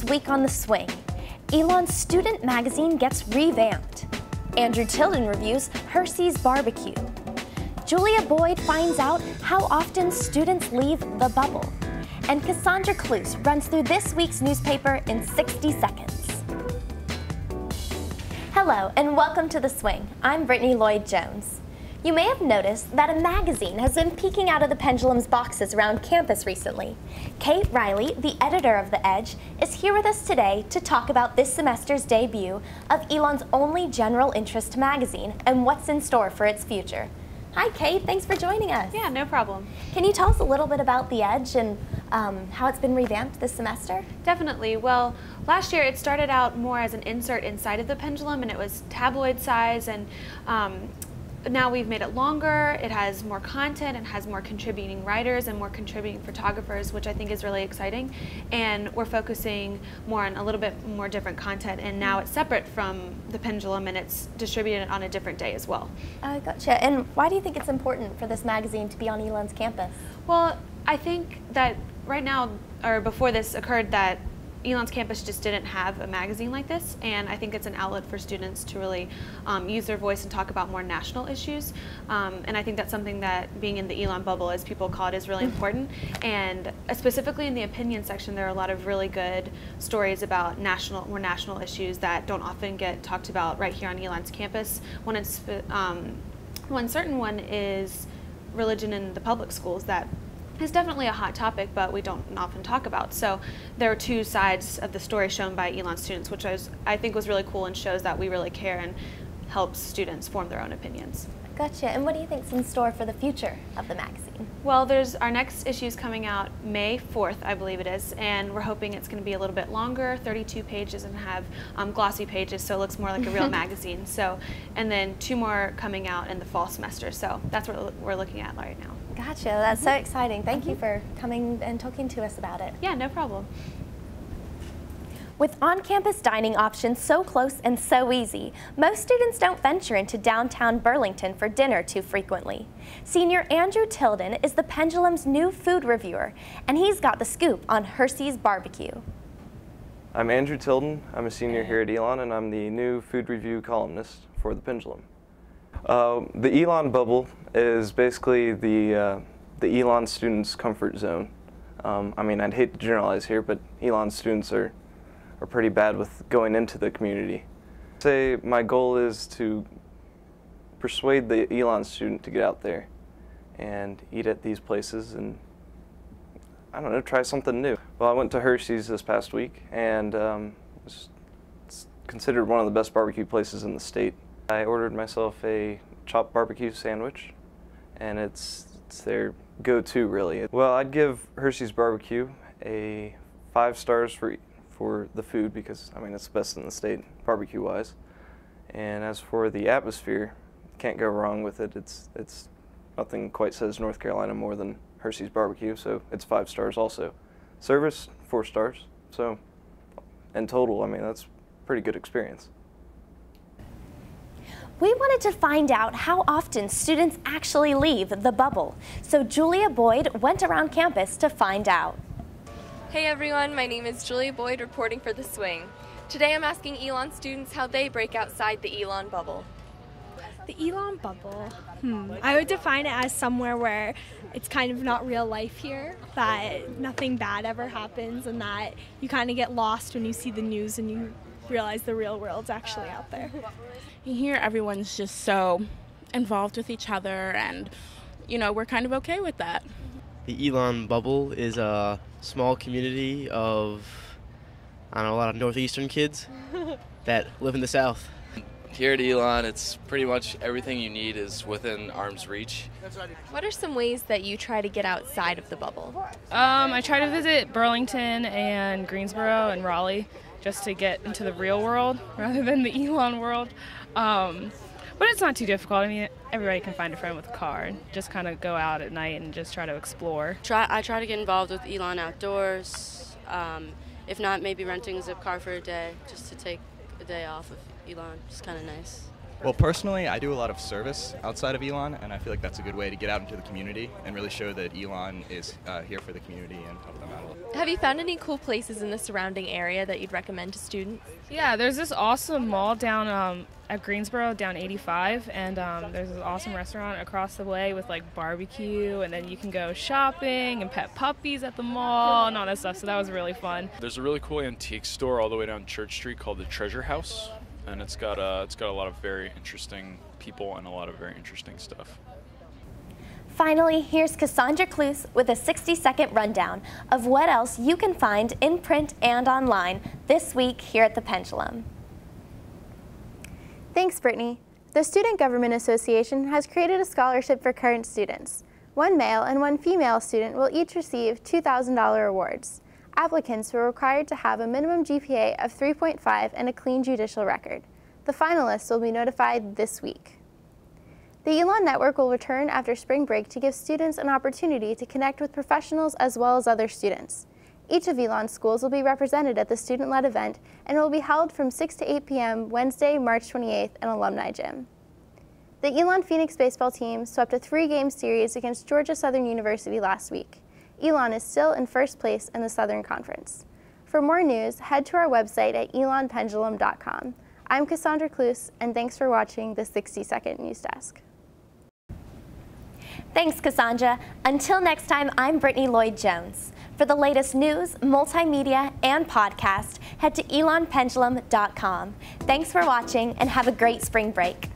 week on The Swing, Elon's student magazine gets revamped. Andrew Tilden reviews Hursey's barbecue. Julia Boyd finds out how often students leave the bubble. And Kassondra Cloos runs through this week's newspaper in 60 seconds. Hello and welcome to The Swing. I'm Brittany Lloyd-Jones. You may have noticed that a magazine has been peeking out of the pendulum's boxes around campus recently. Kate Riley, the editor of The Edge, is here with us today to talk about this semester's debut of Elon's only general interest magazine and what's in store for its future. Hi Kate, thanks for joining us. Yeah, no problem. Can you tell us a little bit about The Edge and how it's been revamped this semester? Definitely. Well, last year it started out more as an insert inside of the pendulum, and it was tabloid size, and now we've made it longer. It has more content and has more contributing writers and more contributing photographers, which I think is really exciting. And we're focusing more on a little bit more different content, and now it's separate from the pendulum and it's distributed on a different day as well. Gotcha. And why do you think it's important for this magazine to be on Elon's campus? Well, I think that right now, or before this occurred, that Elon's campus just didn't have a magazine like this, and I think it's an outlet for students to really use their voice and talk about more national issues. And I think that's something that being in the Elon bubble, as people call it, is really important. And specifically in the opinion section, there are a lot of really good stories about more national issues that don't often get talked about right here on Elon's campus. One certain one is religion in the public schools that is definitely a hot topic, but we don't often talk about. So there are two sides of the story shown by Elon students, which I think was really cool and shows that we really care and helps students form their own opinions. Gotcha. And what do you think's in store for the future of the magazine? Well, our next issue is coming out May 4th, I believe it is, and we're hoping it's going to be a little bit longer, 32 pages, and have glossy pages, so it looks more like a real magazine. So, and then 2 more coming out in the fall semester. So that's what we're looking at right now. Gotcha. That's so exciting. Thank you for coming and talking to us about it. Yeah, no problem. With on-campus dining options so close and so easy, most students don't venture into downtown Burlington for dinner too frequently. Senior Andrew Tilden is the Pendulum's new food reviewer, and he's got the scoop on Hursey's barbecue. I'm Andrew Tilden. I'm a senior here at Elon, and I'm the new food review columnist for the Pendulum. The Elon bubble is basically the Elon students' comfort zone. I mean, I'd hate to generalize here, but Elon students are pretty bad with going into the community. Say my goal is to persuade the Elon student to get out there and eat at these places and, I don't know, try something new. Well, I went to Hursey's this past week, and it's considered one of the best barbecue places in the state. I ordered myself a chopped barbecue sandwich, and it's their go-to, really. Well, I'd give Hursey's barbecue a 5 stars for the food, because I mean it's the best in the state barbecue-wise. And as for the atmosphere, can't go wrong with it. It's nothing quite says North Carolina more than Hursey's barbecue, so it's 5 stars also. Service 4 stars. So in total, I mean that's a pretty good experience. We wanted to find out how often students actually leave the bubble, so Julia Boyd went around campus to find out. Hey everyone, my name is Julia Boyd reporting for The Swing. Today I'm asking Elon students how they break outside the Elon bubble. The Elon bubble, I would define it as somewhere where it's kind of not real life here, that nothing bad ever happens, and that you kind of get lost when you see the news and you realize the real world's actually out there. Here everyone's just so involved with each other, and you know, we're kind of okay with that. The Elon bubble is a small community of, I don't know, a lot of northeastern kids that live in the south. Here at Elon, it's pretty much everything you need is within arm's reach. What are some ways that you try to get outside of the bubble? I try to visit Burlington and Greensboro and Raleigh just to get into the real world rather than the Elon world. But it's not too difficult. I mean, everybody can find a friend with a car and just kind of go out at night and just try to explore. I try to get involved with Elon Outdoors. If not, maybe renting a zip car for a day just to take a day off of Elon. It's kind of nice. Well, personally, I do a lot of service outside of Elon, and I feel like that's a good way to get out into the community and really show that Elon is here for the community and help them out a little. Have you found any cool places in the surrounding area that you'd recommend to students? Yeah, there's this awesome mall down at Greensboro, down 85, and there's this awesome restaurant across the way with like barbecue, and then you can go shopping and pet puppies at the mall and all that stuff, so that was really fun. There's a really cool antique store all the way down Church Street called the Treasure House, and it's got a lot of very interesting people and a lot of very interesting stuff. Finally, here's Kassondra Cloos with a 60-second rundown of what else you can find in print and online this week here at the Pendulum. Thanks, Brittany. The Student Government Association has created a scholarship for current students. One male and one female student will each receive $2,000 awards. Applicants were required to have a minimum GPA of 3.5 and a clean judicial record. The finalists will be notified this week. The Elon Network will return after spring break to give students an opportunity to connect with professionals as well as other students. Each of Elon's schools will be represented at the student-led event and will be held from 6 to 8 p.m. Wednesday, March 28th in Alumni Gym. The Elon Phoenix baseball team swept a 3-game series against Georgia Southern University last week. Elon is still in first place in the Southern Conference. For more news, head to our website at elonpendulum.com. I'm Kassondra Cloos, and thanks for watching the 60-Second News Desk. Thanks, Kassondra. Until next time, I'm Brittany Lloyd-Jones. For the latest news, multimedia, and podcast, head to elonpendulum.com. Thanks for watching, and have a great spring break.